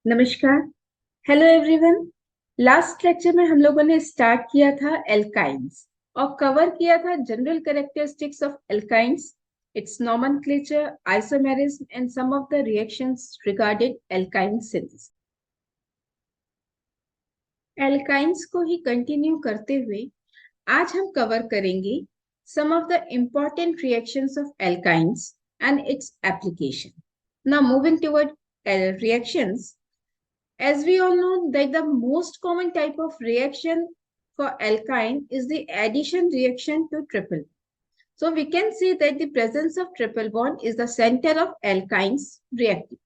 नमस्कार। Hello everyone. Last lecture में हम लोगों ने स्टार्ट किया था एल्काइंस और कवर किया था general characteristics of alkynes, its nomenclature, isomerism and some of the reactions regarding alkyne synthesis. Alkynes को ही कंटिन्यू करते हुए आज हम कवर करेंगे some of the important reactions of alkynes and its application. Now moving toward reactions. As we all know that the most common type of reaction for alkyne is the addition reaction to triple. So we can say that the presence of triple bond is the center of alkyne's reactivity.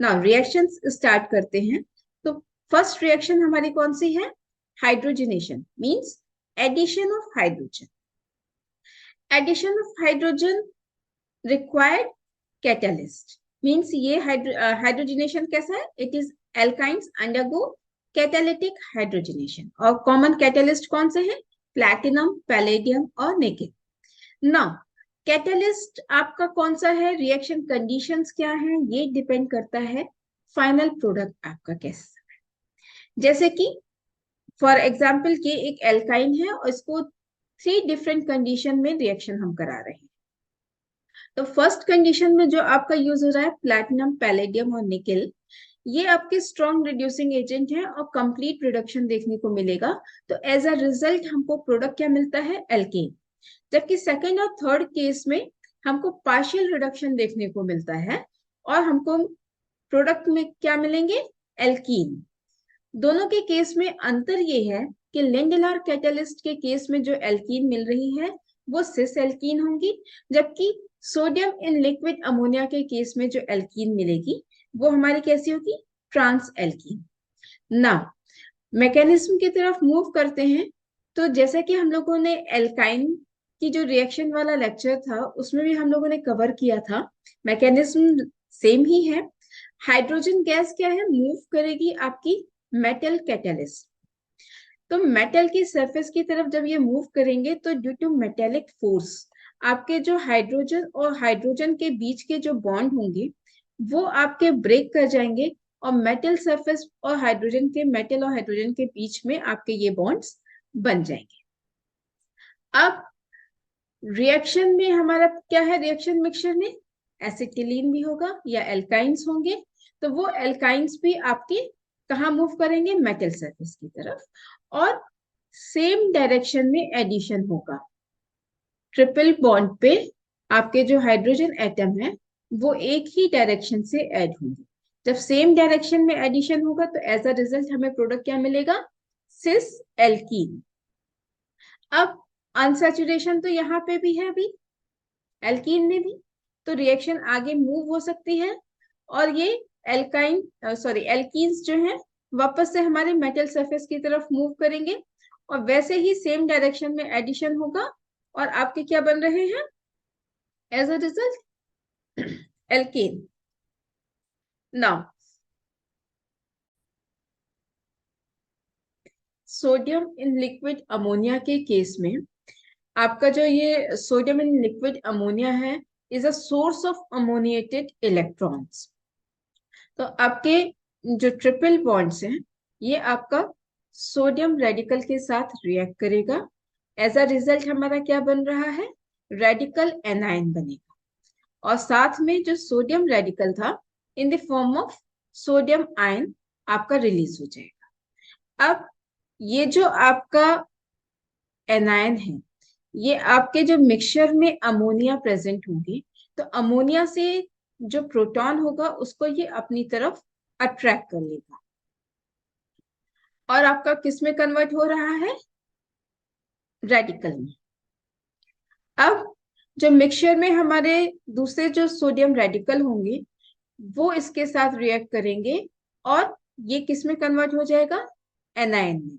Now reactions start करते हैं। तो first reaction हमारी कौन सी है? Hydrogenation means addition of hydrogen. Addition of hydrogen required catalyst means ये hydrogenation कैसा है? It is alkynes undergo catalytic hydrogenation और common catalyst कौन से हैं? Platinum, palladium और nickel. Now catalyst आपका कौन सा है? Reaction conditions क्या है? ये depend करता है final product आपका कैसा है। जैसे कि for example कि एक alkyne है और इसको 3 different condition में reaction हम करा रहे हैं। तो फर्स्ट कंडीशन में जो आपका यूज हो रहा है प्लैटिनम, पैलेडियम और निकेल, ये आपके स्ट्रॉन्ग रिड्यूसिंग एजेंट है और कंप्लीट रिडक्शन देखने को मिलेगा। तो एज अ रिजल्ट हमको प्रोडक्ट क्या मिलता है? एल्केन। जबकि सेकेंड और थर्ड केस में हमको पार्शियल रिडक्शन देखने को मिलता है और हमको प्रोडक्ट में क्या मिलेंगे? एल्कीन। दोनों के केस में अंतर ये है कि लेंडेलार कैटलिस्ट के केस में जो एल्कीन मिल रही है वो सिस एल्कीन होंगी, जबकि सोडियम इन लिक्विड अमोनिया के केस में जो एल्कीन मिलेगी वो हमारी कैसी होगी? Trans alkene. ना मैकेनिज्म की तरफ मूव करते हैं। तो जैसा कि हम लोगों ने एल्काइन की जो रिएक्शन वाला लेक्चर था उसमें भी हम लोगों ने कवर किया था, मैकेनिज्म सेम ही है। हाइड्रोजन गैस क्या है? मूव करेगी आपकी मेटल कैटलिस्ट। तो मेटल की सरफेस की तरफ जब ये मूव करेंगे तो ड्यू टू मेटेलिक फोर्स आपके जो हाइड्रोजन और हाइड्रोजन के बीच के जो बॉन्ड होंगे वो आपके ब्रेक कर जाएंगे और मेटल सरफेस और हाइड्रोजन के मेटल और हाइड्रोजन के बीच में आपके ये बॉन्ड्स बन जाएंगे। अब रिएक्शन में हमारा क्या है? रिएक्शन मिक्सचर में एसिटिलीन भी होगा या एल्काइंस होंगे। तो वो एल्काइंस भी आपके कहाँ मूव करेंगे? मेटल सरफेस की तरफ। और सेम डायरेक्शन में एडिशन होगा। ट्रिपल बॉन्ड पे आपके जो हाइड्रोजन एटम है वो एक ही डायरेक्शन से ऐड होंगे। जब सेम डायरेक्शन में एडिशन होगा तो एज अ रिजल्ट हमें प्रोडक्ट क्या मिलेगा? Cis alkene. अब अनसैचुरेशन तो यहाँ पे भी है अभी एल्कीन में भी, तो रिएक्शन आगे मूव हो सकती है और ये एल्कीन्स जो हैं वापस से हमारे मेटल सरफेस की तरफ मूव करेंगे और वैसे ही सेम डायरेक्शन में एडिशन होगा और आपके क्या बन रहे हैं as a result? Alkene. Now sodium in liquid ammonia के केस में आपका जो ये सोडियम इन लिक्विड अमोनिया है is a source of ammoniated electrons. तो आपके जो ट्रिपल बॉन्ड्स हैं ये आपका सोडियम रेडिकल के साथ रिएक्ट करेगा। एज अ रिजल्ट हमारा क्या बन रहा है? रेडिकल एनायन बनेगा और साथ में जो सोडियम रेडिकल था in the form of sodium ion आपका रिलीज हो जाएगा। अब ये जो आपका एनायन है ये आपके जो मिक्सचर में अमोनिया प्रेजेंट होगी तो अमोनिया से जो प्रोटॉन होगा उसको ये अपनी तरफ अट्रैक्ट कर लेगा और आपका किस में कन्वर्ट हो रहा है? रेडिकल में। अब जो मिक्सचर में हमारे दूसरे जो सोडियम रेडिकल होंगे वो इसके साथ रिएक्ट करेंगे और ये किस में कन्वर्ट हो जाएगा? एनायन में।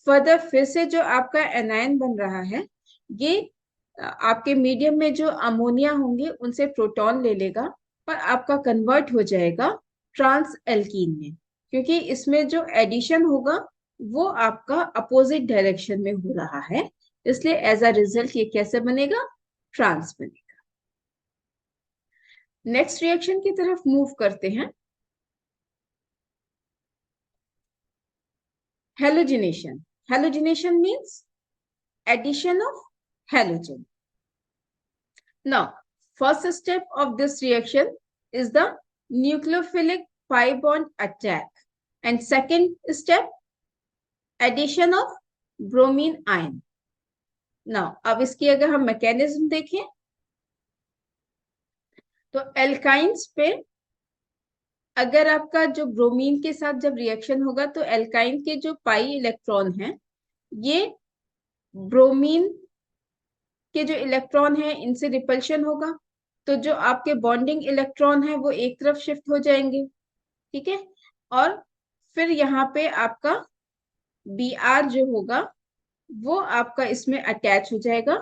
फर्दर फिर से जो आपका एनायन बन रहा है ये आपके मीडियम में जो अमोनिया होंगे उनसे प्रोटॉन ले लेगा और आपका कन्वर्ट हो जाएगा ट्रांस एल्कीन में, क्योंकि इसमें जो एडिशन होगा वो आपका अपोजिट डायरेक्शन में हो रहा है, इसलिए एज अ रिजल्ट ये कैसे बनेगा? ट्रांस बनेगा। नेक्स्ट रिएक्शन की तरफ मूव करते हैं। halogenation. Halogenation means addition of halogen. Now, first step of this reaction is the nucleophilic pi bond attack, and second step addition of bromine ion. Now, अब इसकी अगर हम मैकेनिज्म देखें तो एल्काइंस पे अगर आपका जो ब्रोमीन के साथ जब रिएक्शन होगा तो एल्काइन के जो पाई इलेक्ट्रॉन हैं ये ब्रोमीन के जो इलेक्ट्रॉन हैं इनसे रिपल्शन होगा, तो जो आपके बॉन्डिंग इलेक्ट्रॉन है वो एक तरफ शिफ्ट हो जाएंगे, ठीक है। और फिर यहाँ पे आपका Br जो होगा वो आपका इसमें अटैच हो जाएगा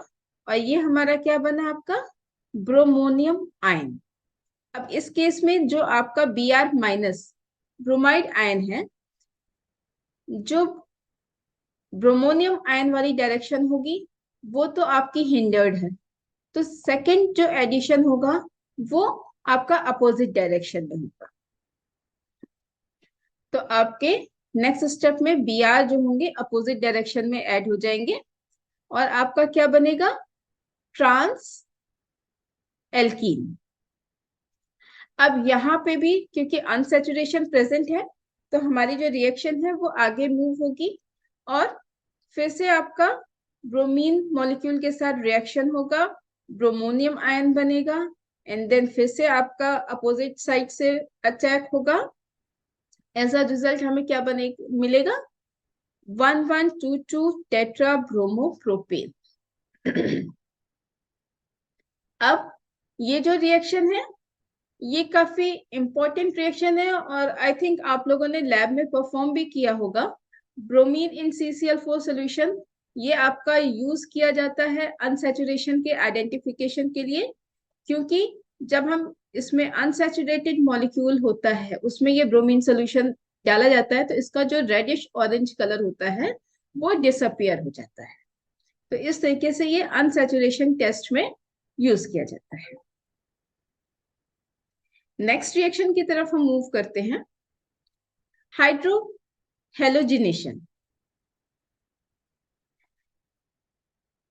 और ये हमारा क्या बना आपका ब्रोमोनियम आयन। अब इस केस में जो आपका Br माइनस ब्रोमाइड आयन है, जो ब्रोमोनियम आयन वाली डायरेक्शन होगी वो तो आपकी हिंडर्ड है, तो सेकंड जो एडिशन होगा वो आपका अपोजिट डायरेक्शन में होगा। तो आपके नेक्स्ट स्टेप में Br जो होंगे अपोजिट डायरेक्शन में ऐड हो जाएंगे और आपका क्या बनेगा ट्रांस एल्कीन। अब यहाँ पे भी क्योंकि अनसैचुरेशन प्रेजेंट है तो हमारी जो रिएक्शन है वो आगे मूव होगी और फिर से आपका ब्रोमीन मॉलिक्यूल के साथ रिएक्शन होगा, ब्रोमोनियम आयन बनेगा एंड देन फिर से आपका अपोजिट साइड से अटैक होगा। एज अ रिजल्ट हमें क्या बने मिलेगा 1122 टेट्रा ब्रोमो प्रोपेन। अब ये जो रिएक्शन है ये काफी इंपॉर्टेंट रिएक्शन है और आई थिंक आप लोगों ने लैब में परफॉर्म भी किया होगा। ब्रोमीन इन CCl4 सॉल्यूशन ये आपका यूज किया जाता है अनसैचुरेशन के आइडेंटिफिकेशन के लिए, क्योंकि जब हम इसमें अनसैचुरेटेड मॉलिक्यूल होता है उसमें ये ब्रोमीन सोल्यूशन डाला जाता है तो इसका जो रेडिश ऑरेंज कलर होता है वो डिसअपियर हो जाता है। तो इस तरीके से ये अनसैचुरेशन टेस्ट में यूज किया जाता है। नेक्स्ट रिएक्शन की तरफ हम मूव करते हैं, hydrohalogenation.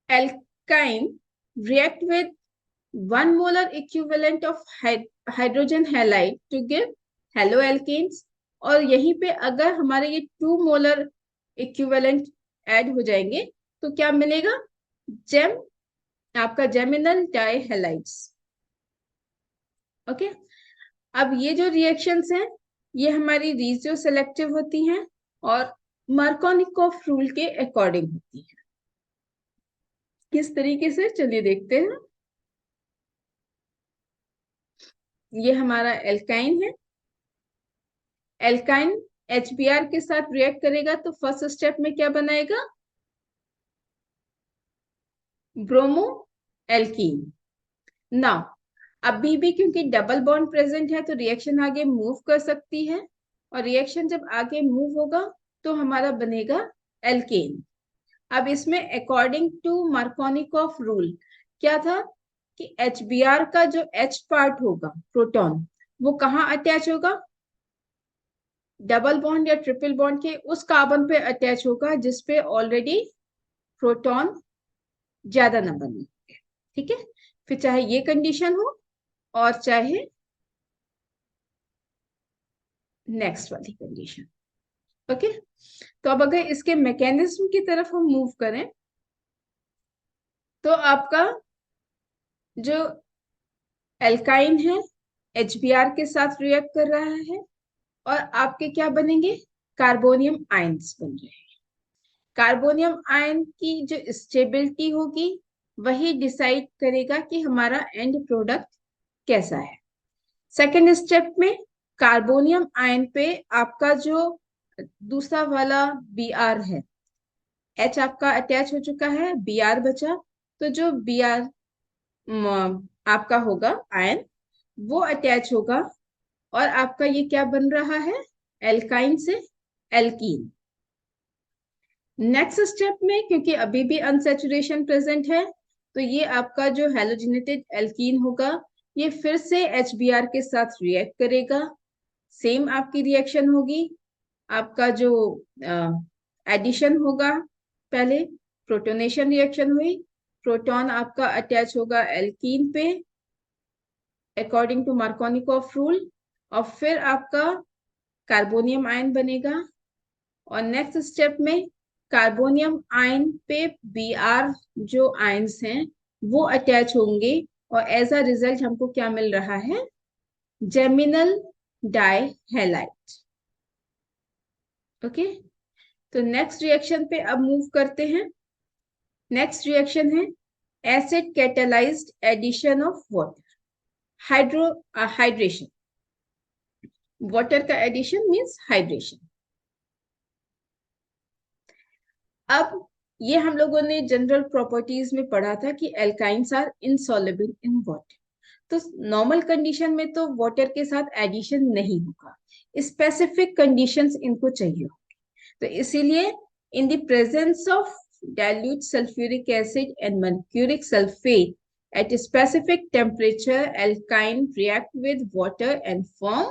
Alkyne react with 1 molar equivalent of hydrogen halide to give haloalkanes, और यहीं पे अगर हमारे ये 2 मोलर इक्विवेलेंट ऐड हो जाएंगे तो क्या मिलेगा जेम आपका जेमिनल डाइहैलाइड्स। ओके, अब ये जो रिएक्शंस हैं ये हमारी रिजियो सेलेक्टिव होती हैं और मार्कोनिकोफ रूल के अकॉर्डिंग होती हैं। किस तरीके से चलिए देखते हैं। ये हमारा एल्काइन है, एल्काइन HBr के साथ रिएक्ट करेगा तो फर्स्ट स्टेप में क्या बनाएगा ब्रोमो एल्कीन। ना अभी भी क्योंकि डबल बॉन्ड प्रेजेंट है तो रिएक्शन आगे मूव कर सकती है और रिएक्शन जब आगे मूव होगा तो हमारा बनेगा एल्केन। अब इसमें अकॉर्डिंग टू मार्कोनिकोफ रूल क्या था कि HBr का जो H पार्ट होगा प्रोटॉन वो कहाँ अटैच होगा डबल बॉन्ड या ट्रिपल बॉन्ड के उस कार्बन पे अटैच होगा जिसपे ऑलरेडी प्रोटॉन ज्यादा नंबर में होंगे, ठीक है। फिर चाहे ये कंडीशन हो और चाहे नेक्स्ट वाली कंडीशन। ओके, तो अब अगर इसके मैकेनिज्म की तरफ हम मूव करें तो आपका जो एल्काइन है HBr के साथ रिएक्ट कर रहा है और आपके क्या बनेंगे कार्बोनियम आयंस बन रहे हैं। कार्बोनियम आयन की जो स्टेबिलिटी होगी वही डिसाइड करेगा कि हमारा एंड प्रोडक्ट कैसा है। सेकेंड स्टेप में कार्बोनियम आयन पे आपका जो दूसरा वाला Br है H आपका अटैच हो चुका है, Br बचा, तो जो Br आपका होगा आयन वो अटैच होगा और आपका ये क्या बन रहा है एल्काइन से एल्कीन। नेक्स्ट स्टेप में क्योंकि अभी भी अनसैचुरेशन प्रेजेंट है तो ये आपका जो हेलोजिनेटेड एल्कीन होगा ये फिर से HBr के साथ रिएक्ट करेगा, सेम आपकी रिएक्शन होगी। आपका जो एडिशन होगा, पहले प्रोटोनेशन रिएक्शन हुई, प्रोटॉन आपका अटैच होगा एल्कीन पे अकॉर्डिंग टू मार्कोनिकॉफ रूल, और फिर आपका कार्बोनियम आयन बनेगा, और नेक्स्ट स्टेप में कार्बोनियम आयन पे Br जो आयन्स हैं वो अटैच होंगे, और एज अ रिजल्ट हमको क्या मिल रहा है, जेमिनल डाइहैलाइड। ओके, तो नेक्स्ट रिएक्शन पे अब मूव करते हैं। नेक्स्ट रिएक्शन है acid catalysed addition of water, hydration. Water का एडिशन मींस हाइड्रेशन। अब ये हम लोगों ने जनरल प्रॉपर्टीज में पढ़ा था कि alkynes are insoluble in water. तो नॉर्मल कंडीशन में तो वाटर के साथ एडिशन नहीं होगा, स्पेसिफिक कंडीशंस इनको चाहिए होगी। तो इसीलिए in the presence of dilute sulfuric acid and mercuric sulfate at a specific temperature, alkyne react with water and form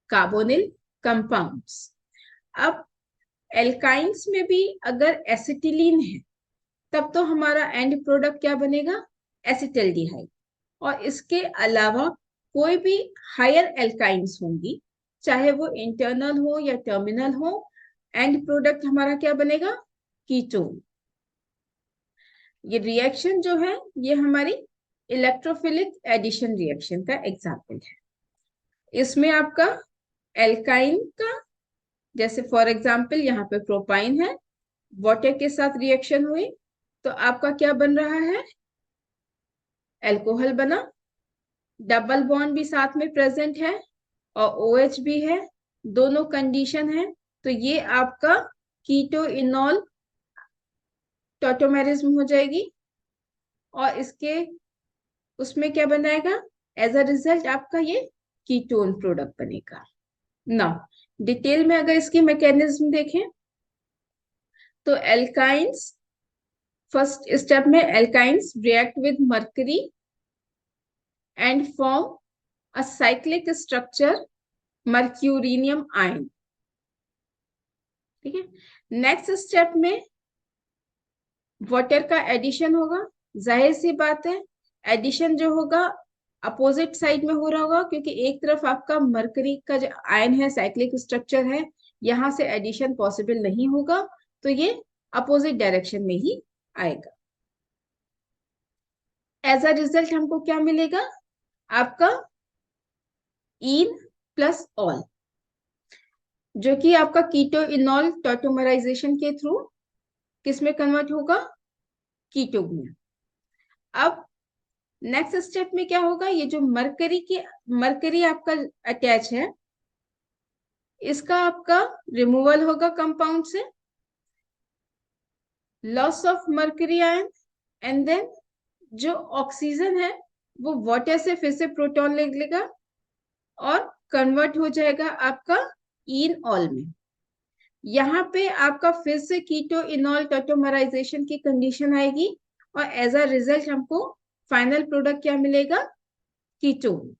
carbonyl compounds. अब एल्काइंस में भी अगर एसिटिलीन है तब तो हमारा एंड प्रोडक्ट क्या बनेगा, एसिटल्डिहाइड। और इसके अलावा कोई भी हायर एल्काइंस होंगी, चाहे वो इंटरनल हो या टर्मिनल हो, एंड प्रोडक्ट हमारा क्या बनेगा, कीटोन। ये रिएक्शन जो है ये हमारी इलेक्ट्रोफिलिक एडिशन रिएक्शन का एग्जाम्पल है। इसमें आपका एल्काइन का, जैसे फॉर एग्जाम्पल यहाँ पे प्रोपाइन है, वाटर के साथ रिएक्शन हुई तो आपका क्या बन रहा है, अल्कोहल बना, डबल बॉन्ड भी साथ में प्रेजेंट है और OH भी है, दोनों कंडीशन है, तो ये आपका कीटो इनॉल टॉटोमेरिज्म हो जाएगी, और इसके उसमें क्या बनाएगा, एज अ रिजल्ट आपका ये कीटोन प्रोडक्ट बनेगा। ना डिटेल में अगर इसकी मैकेनिज्म देखें तो एल्काइंस, फर्स्ट स्टेप में alkynes react with mercury and form a cyclic structure mercurinium ion. ठीक है, नेक्स्ट स्टेप में वाटर का एडिशन होगा। जाहिर सी बात है एडिशन जो होगा अपोजिट साइड में हो रहा होगा, क्योंकि एक तरफ आपका मरकरी का जो आयन है साइक्लिक स्ट्रक्चर है, यहां से एडिशन पॉसिबल नहीं होगा, तो ये अपोजिट डायरेक्शन में ही आएगा। एज अ रिजल्ट हमको क्या मिलेगा, आपका इन प्लस ऑल, जो कि आपका कीटो इनॉल टॉटोमराइजेशन के थ्रू किसमें कन्वर्ट होगा, कीटोन में। अब नेक्स्ट स्टेप में क्या होगा, ये जो मरकरी आपका अटैच है, इसका आपका रिमूवल होगा कंपाउंड से, loss of mercury ion, and then जो ऑक्सीजन है वो वाटर से फिर से प्रोटॉन ले लेगा और कन्वर्ट हो जाएगा आपका इन ऑल में। यहाँ पे आपका फिर से कीटो इनॉल टॉटोमराइजेशन की कंडीशन आएगी, और एज अ रिजल्ट हमको फाइनल प्रोडक्ट क्या मिलेगा, कीटोन।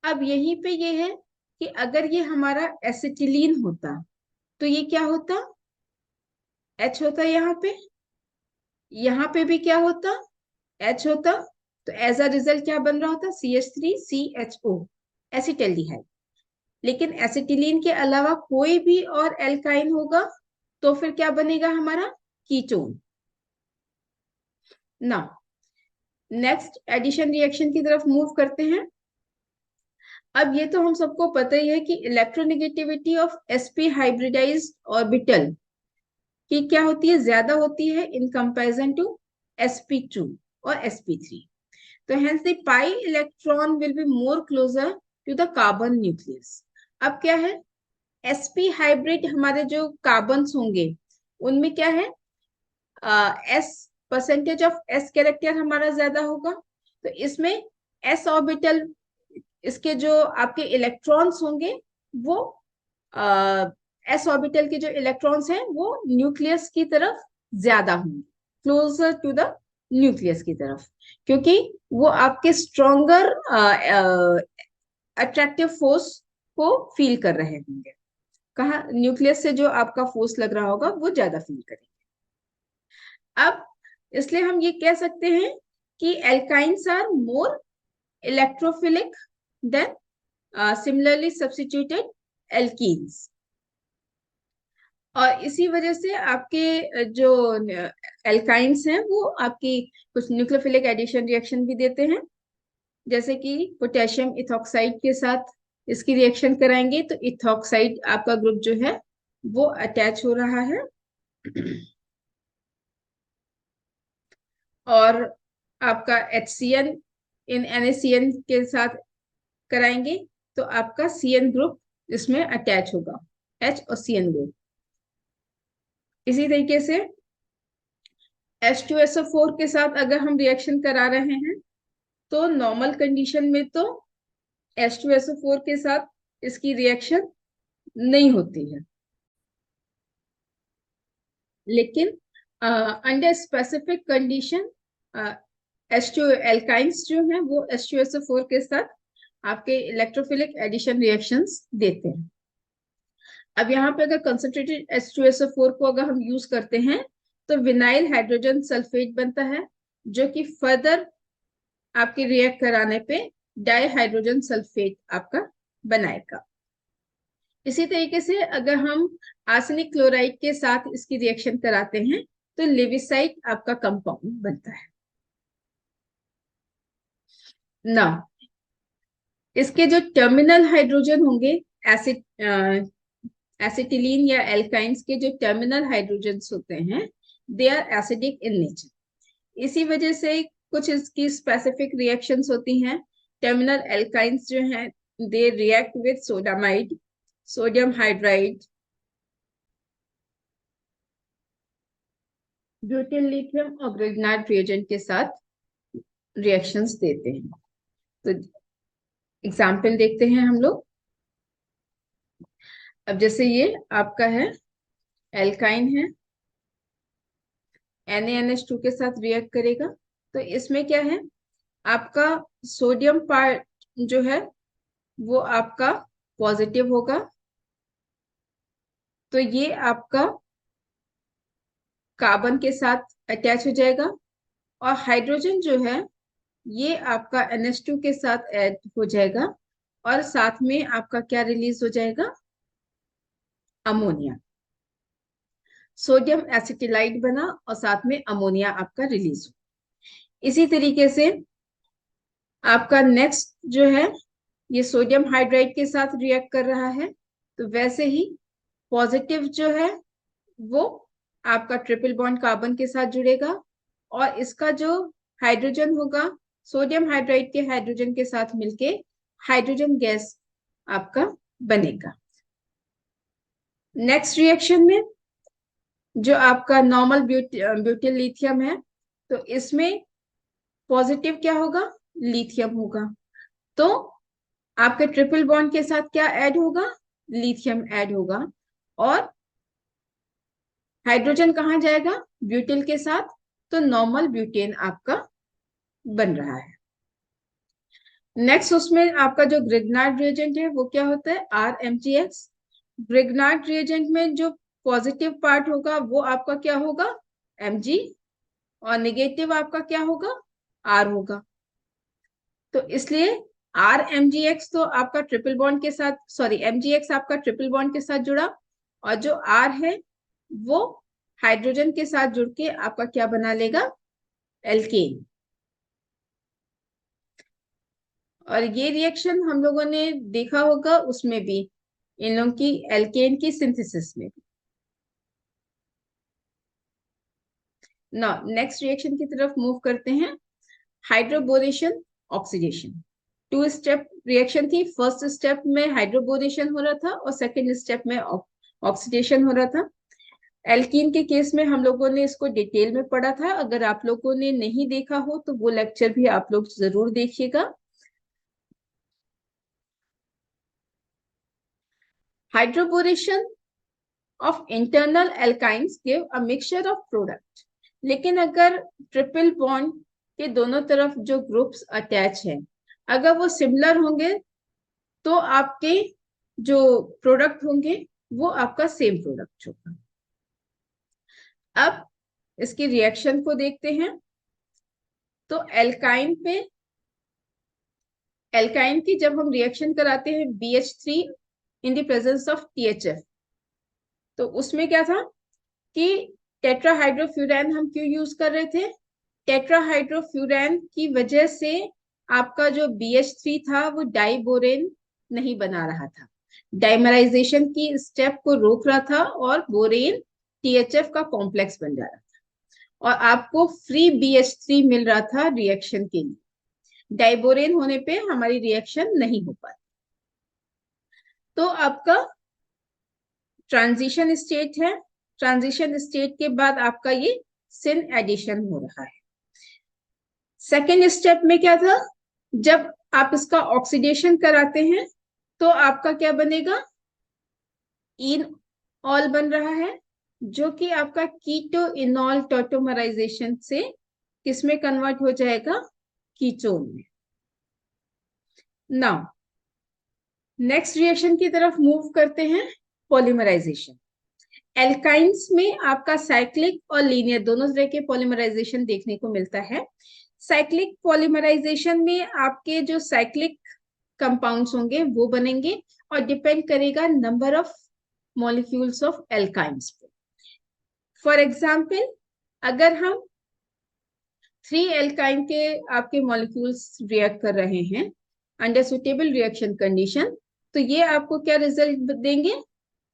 अब यहीं पे ये है कि अगर ये हमारा एसिटिलीन होता तो ये क्या होता, H होता यहाँ पे भी क्या होता, H होता, तो एज अ रिजल्ट क्या बन रहा होता, CH3CHO एसिटल्डिहाइड। लेकिन एसिटिलीन के अलावा कोई भी और एल्काइन होगा तो फिर क्या बनेगा हमारा, कीटोन ना। नेक्स्ट एडिशन रिएक्शन की तरफ मूव करते हैं। अब ये तो हम सबको पता ही है कि electronegativity of sp hybridised orbital की क्या होती है, ज्यादा होती है इन कंपैरिजन टू sp2 और sp3। तो hence the pi electron will be more closer to the carbon nucleus. अब क्या है, sp हाइब्रिड हमारे जो कार्बन्स होंगे उनमें क्या है, s percentage of s character हमारा ज्यादा होगा, तो इसमें s ऑर्बिटल, इसके जो आपके इलेक्ट्रॉन्स होंगे वो एस ऑर्बिटल के जो इलेक्ट्रॉन्स हैं वो न्यूक्लियस की तरफ ज्यादा होंगे, क्लोजर टू द न्यूक्लियस की तरफ, क्योंकि वो आपके स्ट्रोंगर अट्रैक्टिव फोर्स को फील कर रहे होंगे। कहा न्यूक्लियस से जो आपका फोर्स लग रहा होगा वो ज्यादा फील करेंगे। अब इसलिए हम ये कह सकते हैं कि alkynes are more electrophilic than similarly substituted alkenes. और इसी वजह से आपके जो एल्काइंस हैं वो आपकी कुछ न्यूक्लियोफिलिक एडिशन रिएक्शन भी देते हैं, जैसे कि पोटेशियम इथॉक्साइड के साथ इसकी रिएक्शन कराएंगे तो इथॉक्साइड आपका ग्रुप जो है वो अटैच हो रहा है। और आपका HCN इन NaCN के साथ कराएंगे तो आपका CN ग्रुप इसमें अटैच होगा, H और CN ग्रुप। इसी तरीके से H2SO4 के साथ अगर हम रिएक्शन करा रहे हैं तो नॉर्मल कंडीशन में तो H2SO4 के साथ इसकी रिएक्शन नहीं होती है, लेकिन under specific condition H2 alkynes जो हैं वो H2SO4 के साथ आपके इलेक्ट्रोफिलिक एडिशन रिएक्शंस देते हैं। अब यहाँ पे अगर कंसंट्रेटेड H2SO4 को अगर हम यूज करते हैं तो विनाइल हाइड्रोजन सल्फेट बनता है, जो कि फर्दर आपके रिएक्ट कराने पे डाईहाइड्रोजन सल्फेट आपका बनाएगा। इसी तरीके से अगर हम आर्सेनिक क्लोराइड के साथ इसकी रिएक्शन कराते हैं तो लेविसाइट आपका कंपाउंड बनता है ना। इसके जो टर्मिनल हाइड्रोजन होंगे एसिड एसिटिलीन या एल्काइंस के जो टर्मिनल हाइड्रोजन्स होते हैं they are acidic in nature. इसी वजह से कुछ इसकी स्पेसिफिक रिएक्शंस होती हैं। टर्मिनल एल्काइंस जो हैं they react with sodamide, sodium hydride, butyl lithium और ग्रिग्नार्ड रिएजेंट के साथ रिएक्शंस देते हैं। तो एग्जाम्पल देखते हैं हम लोग। अब जैसे ये आपका है एल्काइन है, NaNH2 के साथ रिएक्ट करेगा तो इसमें क्या है आपका सोडियम पार्ट जो है वो आपका पॉजिटिव होगा, तो ये आपका कार्बन के साथ अटैच हो जाएगा। और हाइड्रोजन जो है ये आपका NH2 के साथ ऐड हो जाएगा और साथ में आपका क्या रिलीज हो जाएगा, अमोनिया। सोडियम एसिटिलाइट बना और साथ में अमोनिया आपका रिलीज हो। इसी तरीके से आपका नेक्स्ट जो है ये सोडियम हाइड्राइड के साथ रिएक्ट कर रहा है, तो वैसे ही पॉजिटिव जो है वो आपका ट्रिपल बॉन्ड कार्बन के साथ जुड़ेगा और इसका जो हाइड्रोजन होगा सोडियम हाइड्राइड के हाइड्रोजन के साथ मिलके हाइड्रोजन गैस आपका बनेगा। नेक्स्ट रिएक्शन में जो आपका नॉर्मल ब्यूटिल लिथियम है तो इसमें पॉजिटिव क्या होगा, लिथियम होगा, तो आपके ट्रिपल बॉन्ड के साथ क्या ऐड होगा, लिथियम ऐड होगा और हाइड्रोजन कहाँ जाएगा, ब्यूटिल के साथ, तो नॉर्मल ब्यूटेन आपका बन रहा है। नेक्स्ट उसमें आपका जो ग्रिग्नार्ड रिएजेंट है वो क्या होता है, RMgX। ग्रिग्नार्ड रिएजेंट में जो पॉजिटिव पार्ट होगा वो आपका क्या होगा, Mg, और नेगेटिव आपका क्या होगा, R होगा। तो इसलिए RMgX तो आपका ट्रिपल बॉन्ड के साथ, सॉरी MgX आपका ट्रिपल बॉन्ड के साथ जुड़ा और जो R है वो हाइड्रोजन के साथ जुड़ के आपका क्या बना लेगा, एल्केन। और ये रिएक्शन हम लोगों ने देखा होगा उसमें भी, इन लोगों की एल्केन की सिंथेसिस में भी ना। नेक्स्ट रिएक्शन की तरफ मूव करते हैं, हाइड्रोबोरेशन ऑक्सीडेशन। 2 स्टेप रिएक्शन थी, फर्स्ट स्टेप में हाइड्रोबोरेशन हो रहा था और सेकेंड स्टेप में ऑक्सीडेशन हो रहा था। एल्कीन के केस में हम लोगों ने इसको डिटेल में पढ़ा था, अगर आप लोगों ने नहीं देखा हो तो वो लेक्चर भी आप लोग जरूर देखिएगा। Hydroboration of internal alkynes give a mixture of product. लेकिन अगर ट्रिपल बॉन्ड के दोनों तरफ जो ग्रुप्स अटैच है अगर वो सिमिलर होंगे तो आपके जो प्रोडक्ट होंगे वो आपका सेम प्रोडक्ट होगा। अब इसकी रिएक्शन को देखते हैं। तो एल्काइन की जब हम रिएक्शन कराते हैं BH3 in the presence of THF, तो उसमें क्या था कि टेट्राहाइड्रोफ्यूरैन हम क्यों यूज कर रहे थे? टेट्राहाइड्रोफ्यूरैन की वजह से आपका जो BH3 था वो डाइबोरेन नहीं बना रहा था, डाइमराइजेशन की स्टेप को रोक रहा था और बोरेन THF का कॉम्प्लेक्स बन जा रहा था और आपको फ्री BH3 मिल रहा था रिएक्शन के लिए। डाइबोरेन होने पे हमारी रिएक्शन नहीं हो पाती। तो आपका ट्रांजिशन स्टेट है। ट्रांजिशन स्टेट के बाद आपका ये सिन एडिशन हो रहा है। सेकेंड स्टेप में क्या था? जब आप इसका ऑक्सीडेशन कराते हैं तो आपका क्या बनेगा? इन ऑल बन रहा है, जो कि आपका कीटो इनॉल टॉटोमराइजेशन से किसमें कन्वर्ट हो जाएगा? कीटोन में। नाउ नेक्स्ट रिएक्शन की तरफ मूव करते हैं, पॉलीमराइजेशन। एल्काइंस में आपका साइक्लिक और लीनियर दोनों तरह के पॉलीमराइजेशन देखने को मिलता है। साइक्लिक पॉलीमराइजेशन में आपके जो साइक्लिक कंपाउंड्स होंगे वो बनेंगे और डिपेंड करेगा number of molecules of alkynes पे। फॉर एग्जाम्पल, अगर हम 3 एल्काइन के आपके मॉलिक्यूल्स रिएक्ट कर रहे हैं अंडर सुटेबल रिएक्शन कंडीशन, तो ये आपको क्या रिजल्ट देंगे?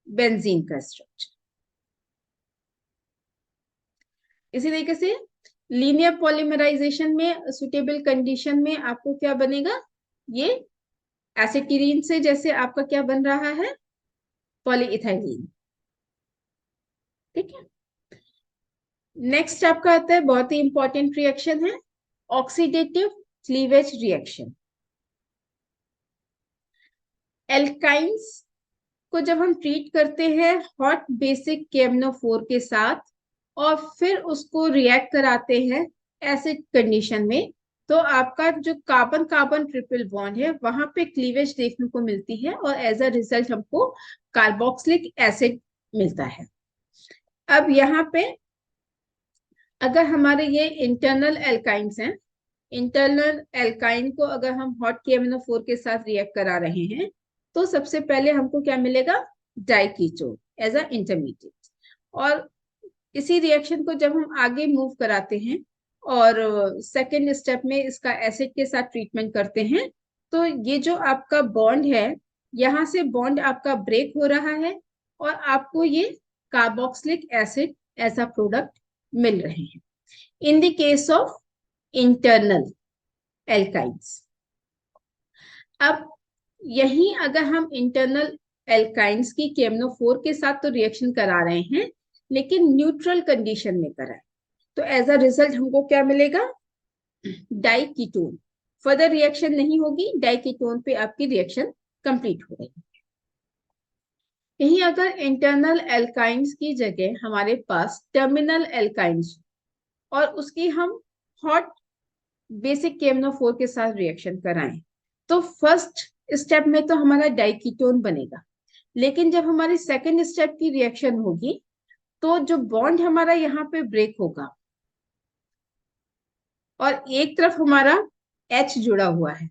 बेंजीन का स्ट्रक्चर। इसी तरीके से लीनियर पॉलीमराइजेशन में सुटेबल कंडीशन में आपको क्या बनेगा? ये एसिटिलीन से जैसे आपका क्या बन रहा है? पॉलीइथाइलीन। ठीक है। नेक्स्ट आपका आता है, बहुत ही इंपॉर्टेंट रिएक्शन है, ऑक्सीडेटिव क्लीवेज रिएक्शन। एल्काइंस को जब हम ट्रीट करते हैं हॉट बेसिक KMnO4 के साथ और फिर उसको रिएक्ट कराते हैं एसिड कंडीशन में, तो आपका जो कार्बन कार्बन ट्रिपल बॉन्ड है वहां पे क्लीवेज देखने को मिलती है और एज अ रिजल्ट हमको कार्बोक्सिलिक एसिड मिलता है। अब यहाँ पे अगर हमारे ये इंटरनल एल्काइंस हैं, इंटरनल एल्काइन को अगर हम हॉट KMnO4 के साथ रिएक्ट करा रहे हैं तो सबसे पहले हमको क्या मिलेगा? Diketone as a intermediate. और इसी रिएक्शन को जब हम आगे मूव कराते हैं और सेकेंड स्टेप में इसका एसिड के साथ ट्रीटमेंट करते हैं, तो ये जो आपका बॉन्ड है यहाँ से बॉन्ड आपका ब्रेक हो रहा है और आपको ये कार्बोक्सिलिक एसिड ऐसा प्रोडक्ट मिल रहे हैं in the case of internal alkynes. अब यही अगर हम इंटरनल एल्काइंस की KMnO4 के साथ तो रिएक्शन करा रहे हैं लेकिन न्यूट्रल कंडीशन में कराएं, तो एज अ रिजल्ट हमको क्या मिलेगा? डाइकीटोन। फर्दर रिएक्शन नहीं होगी, डाइकीटोन पे आपकी रिएक्शन कंप्लीट हो रही है। यही अगर इंटरनल एल्काइंस की जगह हमारे पास टर्मिनल एल्काइंस और उसकी हम हॉट बेसिक KMnO4 के साथ रिएक्शन कराएं, तो फर्स्ट स्टेप में तो हमारा डाइकीटोन बनेगा, लेकिन जब हमारी सेकेंड स्टेप की रिएक्शन होगी तो जो बॉन्ड हमारा यहाँ पे ब्रेक होगा और एक तरफ हमारा H जुड़ा हुआ है,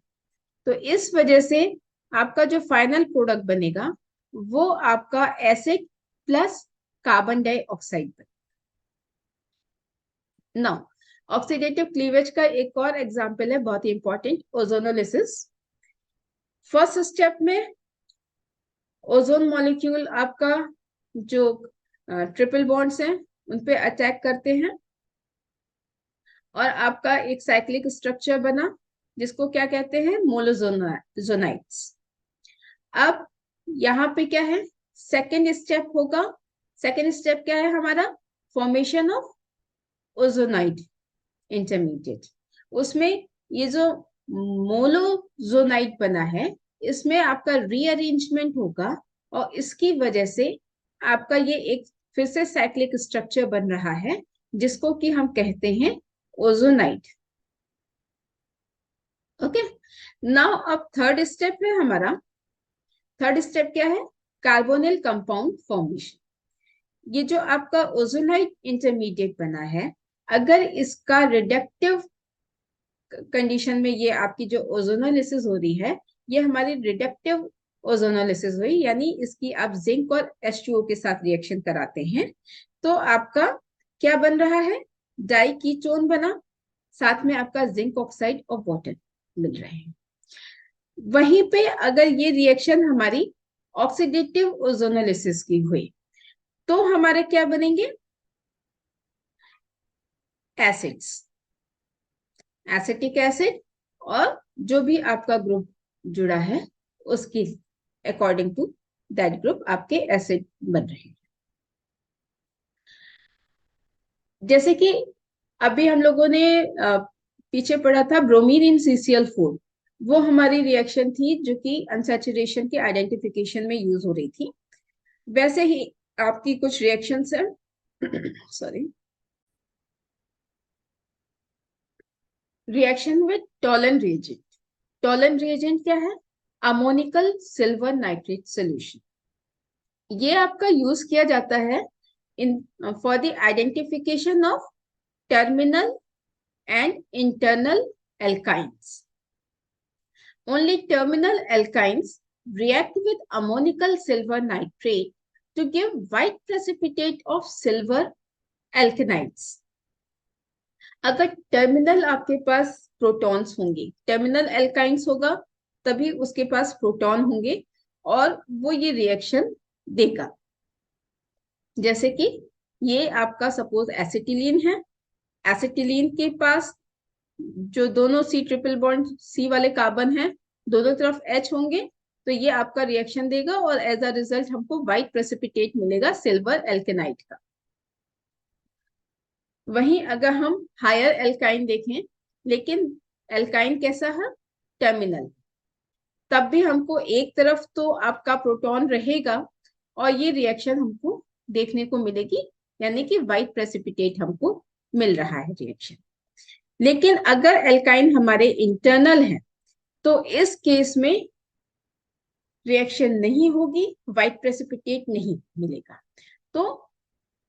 तो इस वजह से आपका जो फाइनल प्रोडक्ट बनेगा वो आपका एसिड प्लस कार्बन डाइऑक्साइड बनेगा। नाउ ऑक्सीडेटिव क्लीवेज का एक और एग्जांपल है बहुत ही इंपॉर्टेंट, ओजोनोलिसिस। फर्स्ट स्टेप में ओजोन मॉलिक्यूल आपका जो ट्रिपल बॉन्ड्स हैं उन पे अटैक करते हैं और आपका एक साइक्लिक स्ट्रक्चर बना जिसको क्या कहते हैं? मोनोजोनाइट्स। अब यहाँ पे क्या है? सेकेंड स्टेप होगा। सेकेंड स्टेप क्या है हमारा? Formation of ozonide intermediate. उसमें ये जो मोनोजोनाइट बना है इसमें आपका रीअरेंजमेंट होगा और इसकी वजह से आपका ये एक फिर से साइक्लिक स्ट्रक्चर बन रहा है जिसको कि हम कहते हैं ओजोनाइट। ओके। नाउ अब थर्ड स्टेप है हमारा थर्ड स्टेप क्या है? Carbonyl compound formation. ये जो आपका ओजोनाइट इंटरमीडिएट बना है, अगर इसका रिडक्टिव कंडीशन में ये आपकी जो ओजोनोलिसिस हो रही है, ये हमारी रिडक्टिव ओजोनोलिसिस हुई, यानी इसकी आप जिंक और H2O के साथ रिएक्शन कराते हैं, तो आपका क्या बन रहा है? डाई कीटोन बना, साथ में आपका जिंक ऑक्साइड और वाटर मिल रहे हैं। वहीं पे अगर ये रिएक्शन हमारी ऑक्सीडेटिव ओजोनोलिसिस की हुई, तो हमारे क्या बनेंगे? एसिड्स, एसिटिक एसिड, और जो भी आपका ग्रुप जुड़ा है उसकी अकॉर्डिंग टू दैट ग्रुप आपके एसिड बन रहे हैं। जैसे कि अभी हम लोगों ने पीछे पढ़ा था ब्रोमीन इन CCl4, वो हमारी रिएक्शन थी जो कि अनसैचुरेशन के आइडेंटिफिकेशन में यूज हो रही थी। वैसे ही आपकी कुछ रिएक्शंस है sorry, reaction with Tollens reagent. Tollens reagent क्या है? Ammoniacal silver nitrate solution. ये आपका यूज किया जाता है in for the identification of terminal and internal alkynes. Only terminal alkynes react with ammonical silver nitrate to give white precipitate of silver alkanides. अगर terminal आपके पास protons होंगे, terminal alkynes होगा, तभी उसके पास प्रोटॉन होंगे और वो ये रिएक्शन देगा। जैसे कि ये आपका सपोज एसिटिलीन है, एसिटिलीन के पास जो दोनों C ट्रिपल बॉन्ड C वाले कार्बन है, दोनों तरफ H होंगे, तो ये आपका रिएक्शन देगा और एज अ रिजल्ट हमको व्हाइट प्रेसिपिटेट मिलेगा सिल्वर एल्केनाइट का। वहीं अगर हम हायर एल्काइन देखें, लेकिन एल्काइन कैसा है? टर्मिनल, तब भी हमको एक तरफ तो आपका प्रोटॉन रहेगा और ये रिएक्शन हमको देखने को मिलेगी, यानी कि व्हाइट प्रेसिपिटेट हमको मिल रहा है रिएक्शन। लेकिन अगर एल्काइन हमारे इंटरनल है, तो इस केस में रिएक्शन नहीं होगी, व्हाइट प्रेसिपिटेट नहीं मिलेगा। तो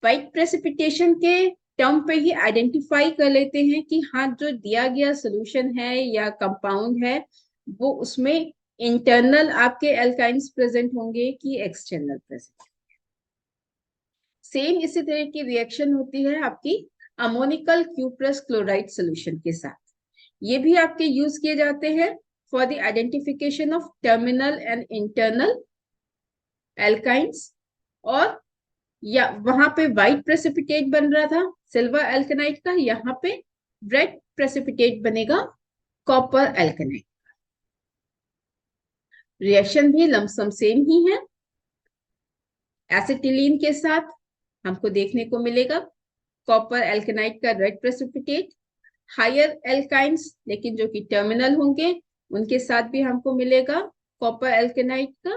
व्हाइट प्रेसिपिटेशन के टर्म पे ही आइडेंटिफाई कर लेते हैं कि हाँ, जो दिया गया सोल्यूशन है या कंपाउंड है, वो उसमें इंटरनल आपके एल्काइंस प्रेजेंट होंगे कि एक्सटर्नल प्रेजेंट। सेम इसी तरह की रिएक्शन होती है आपकी अमोनिकल क्यूप्रस क्लोराइड सोल्यूशन के साथ। ये भी आपके यूज किए जाते हैं for the identification of terminal and internal alkynes, और या वहां पे व्हाइट प्रेसिपिटेट बन रहा था सिल्वर एल्केनाइट का, यहाँ पे रेड प्रेसिपिटेट बनेगा कॉपर एल्केनाइट। रिएक्शन भी लमसम सेम ही है। एसिटिलीन के साथ हमको देखने को मिलेगा कॉपर एल्केनाइट का रेड प्रेसिपिटेट। हायर एल्काइंस लेकिन जो कि टर्मिनल होंगे, उनके साथ भी हमको मिलेगा कॉपर एल्केनाइट का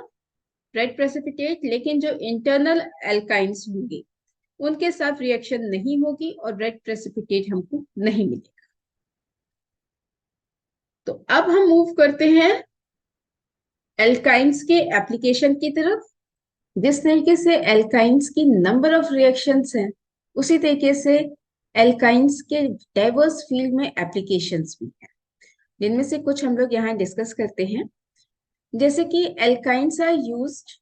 रेड प्रेसिपिटेट, लेकिन जो इंटरनल एल्काइंस होंगे उनके साथ रिएक्शन नहीं होगी और रेड प्रेसिपिटेट हमको नहीं मिलेगा। तो अब हम मूव करते हैं एल्काइंस के एप्लीकेशन की तरफ। जिस तरीके से एल्काइंस की नंबर ऑफ रिएक्शंस हैं, उसी तरीके से एल्काइंस के डाइवर्स फील्ड में एप्लीकेशंस भी हैं, जिनमें से कुछ हम लोग यहाँ डिस्कस करते हैं। जैसे कि alkynes are used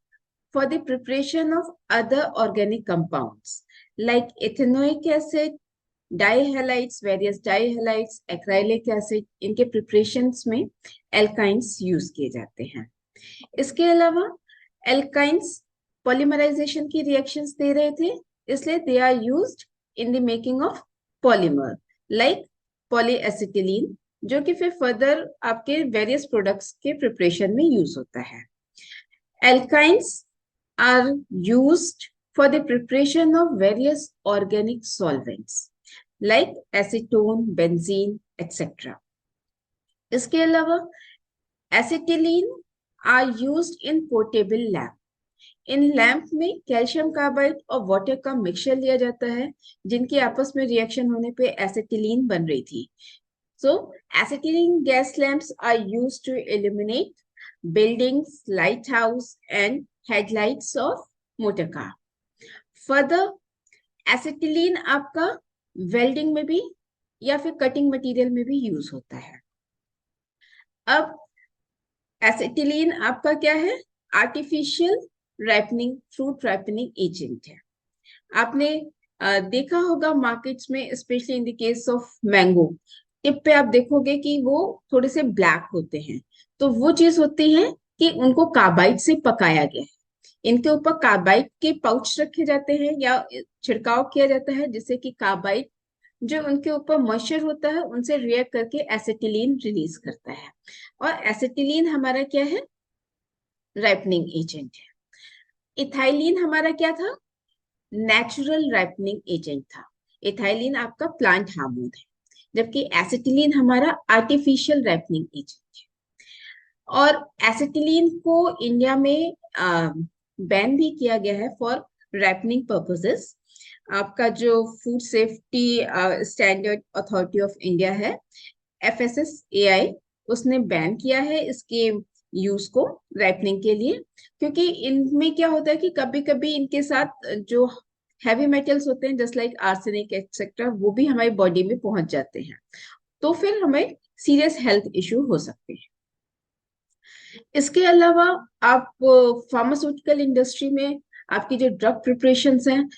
for the preparation of other organic compounds like ethanoic acid, dihalides, various dihalides, acrylic acid, इनके preparations में alkynes use किए जाते हैं। इसके अलावा alkynes polymerization की reactions दे रहे थे, इसलिए they are used in the making of polymer like polyacetylene, जो कि फिर further आपके various products के preparation में use होता है। Alkynes are used for the preparation of various organic solvents like acetone, benzene, etc. इसके अलावा acetylene are used in portable lamp. In lamp में कैल्शियम कार्बाइड और वाटर का मिक्सचर लिया जाता है, जिनकी आपस में रिएक्शन होने पे एसिटिलीन बन रही थी। So acetylene gas lamps are used to illuminate buildings, lighthouse, and headlights of motor car. Further, acetylene आपका वेल्डिंग में भी या फिर कटिंग मटेरियल में भी यूज होता है। अब एसिटिलीन आपका क्या है? Artificial ripening, fruit ripening agent है। आपने देखा होगा मार्केट्स में, specially in the case of mango, tip पे आप देखोगे कि वो थोड़े से ब्लैक होते हैं, तो वो चीज होती है कि उनको कार्बाइड से पकाया गया है। इनके ऊपर कार्बाइड के पाउच रखे जाते हैं या छिड़काव किया जाता है, जिससे कि कार्बाइड जो उनके ऊपर मॉइस्चर होता है उनसे रिएक्ट करके एसिटिलीन रिलीज करता है। और एसिटिलीन हमारा क्या है? राइपनिंग एजेंट है। इथाइलिन हमारा क्या था? नेचुरल राइपनिंग एजेंट था। इथाइलिन आपका प्लांट हार्मोन है, जबकि एसिटिलीन हमारा आर्टिफिशियल राइपनिंग एजेंट है। और एसिटिलीन को इंडिया में बैन भी किया गया है फॉर राइपनिंग पर्पसेस। आपका जो food safety standard authority of India है, FSSAI, उसने बैन किया है इसके यूज को राइपनिंग के लिए, क्योंकि इनमें क्या होता है कि कभी कभी इनके साथ जो हैवी मेटल्स होते हैं जस्ट लाइक आर्सेनिक एक्सेट्रा, वो भी हमारी बॉडी में पहुंच जाते हैं, तो फिर हमें सीरियस हेल्थ इश्यू हो सकते हैं। इसके अलावा आप फार्मास्यूटिकल इंडस्ट्री में आपकी जो ड्रग प्रिपरेशंस हैं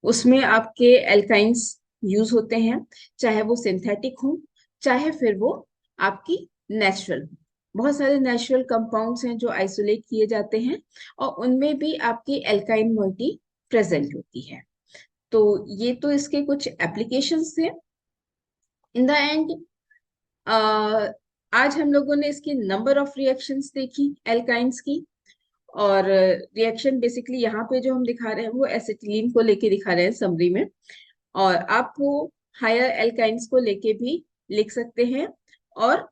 उसमें आपके एल्काइंस यूज होते हैं, चाहे वो सिंथेटिक हो चाहे फिर वो आपकी नेचुरल हो। बहुत सारे नेचुरल कंपाउंड्स हैं जो आइसोलेट किए जाते हैं और उनमें भी आपकी एल्काइन मोइटी प्रेजेंट होती है। तो ये तो इसके कुछ एप्लीकेशंस थे। इन द एंड आज हम लोगों ने इसकी नंबर ऑफ रिएक्शंस देखी एल्काइंस की, और रिएक्शन बेसिकली यहाँ पे जो हम दिखा रहे हैं वो एसिटिलीन को लेके दिखा रहे हैं समरी में, और आप वो हायर एल्काइंस को लेके भी लिख सकते हैं और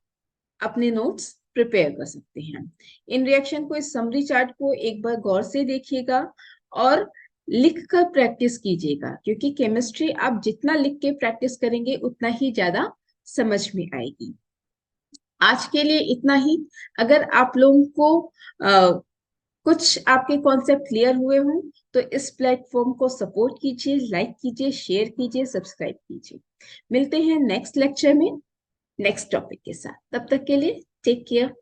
अपने नोट्स प्रिपेयर कर सकते हैं। इन रिएक्शन को, इस समरी चार्ट को एक बार गौर से देखिएगा और लिख कर प्रैक्टिस कीजिएगा, क्योंकि केमिस्ट्री आप जितना लिख के प्रैक्टिस करेंगे उतना ही ज्यादा समझ में आएगी। आज के लिए इतना ही। अगर आप लोगों को कुछ आपके कॉन्सेप्ट क्लियर हुए हों तो इस प्लेटफॉर्म को सपोर्ट कीजिए, लाइक कीजिए, शेयर कीजिए, सब्सक्राइब कीजिए। मिलते हैं नेक्स्ट लेक्चर में नेक्स्ट टॉपिक के साथ। तब तक के लिए टेक केयर।